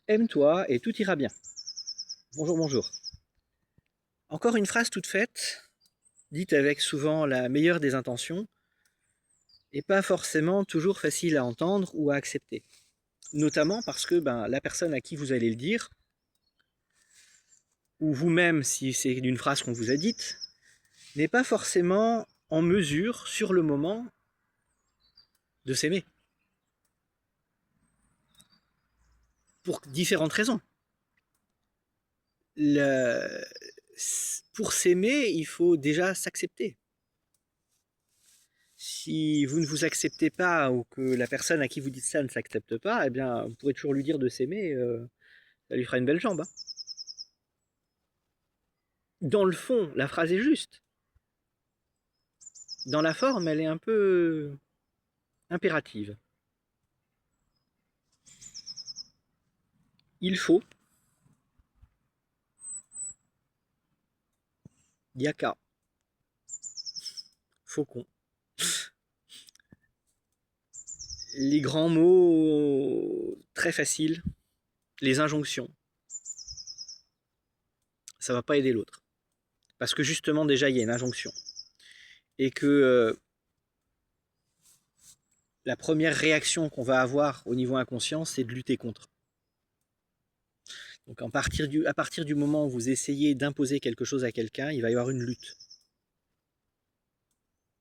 aime-toi et tout ira bien. Bonjour, bonjour. Encore une phrase toute faite, dite avec souvent la meilleure des intentions, et pas forcément toujours facile à entendre ou à accepter. Notamment parce que la personne à qui vous allez le dire, ou vous-même si c'est une phrase qu'on vous a dite, n'est pas forcément en mesure, sur le moment, de s'aimer. Pour différentes raisons. Le... Pour s'aimer, il faut déjà s'accepter. Si vous ne vous acceptez pas ou que la personne à qui vous dites ça ne s'accepte pas, eh bien, vous pourrez toujours lui dire de s'aimer, ça lui fera une belle jambe, hein. Dans le fond, la phrase est juste. Dans la forme, elle est un peu impérative. Il faut, yaka, faucon. Les grands mots très faciles, les injonctions, ça va pas aider l'autre. Parce que justement, déjà, il y a une injonction. Et que la première réaction qu'on va avoir au niveau inconscient, c'est de lutter contre. Donc à partir du moment où vous essayez d'imposer quelque chose à quelqu'un, il va y avoir une lutte.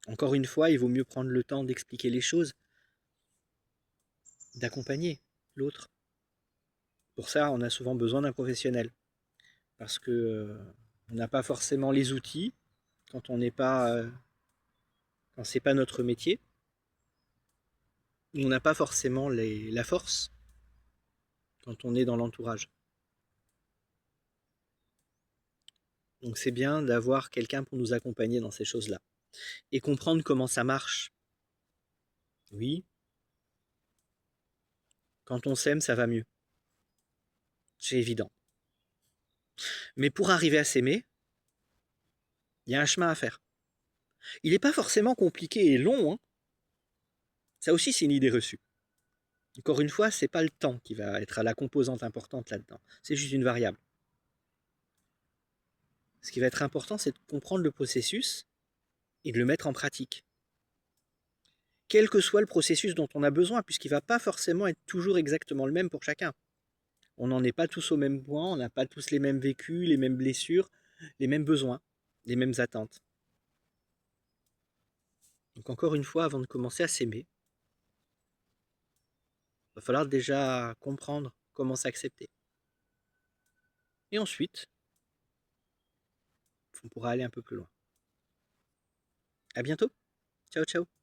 Encore une fois, il vaut mieux prendre le temps d'expliquer les choses, d'accompagner l'autre. Pour ça, on a souvent besoin d'un professionnel. Parce que on n'a pas forcément les outils quand on n'est pas quand c'est pas notre métier. On n'a pas forcément la force quand on est dans l'entourage. Donc c'est bien d'avoir quelqu'un pour nous accompagner dans ces choses-là. Et comprendre comment ça marche. Oui, quand on s'aime, ça va mieux. C'est évident. Mais pour arriver à s'aimer, il y a un chemin à faire. Il n'est pas forcément compliqué et long, hein. Ça aussi, c'est une idée reçue. Encore une fois, c'est pas le temps qui va être la composante importante là-dedans. C'est juste une variable. Ce qui va être important, c'est de comprendre le processus et de le mettre en pratique. Quel que soit le processus dont on a besoin, puisqu'il ne va pas forcément être toujours exactement le même pour chacun. On n'en est pas tous au même point, on n'a pas tous les mêmes vécus, les mêmes blessures, les mêmes besoins, les mêmes attentes. Donc encore une fois, avant de commencer à s'aimer, il va falloir déjà comprendre comment s'accepter. Et ensuite, on pourra aller un peu plus loin. À bientôt. Ciao, ciao.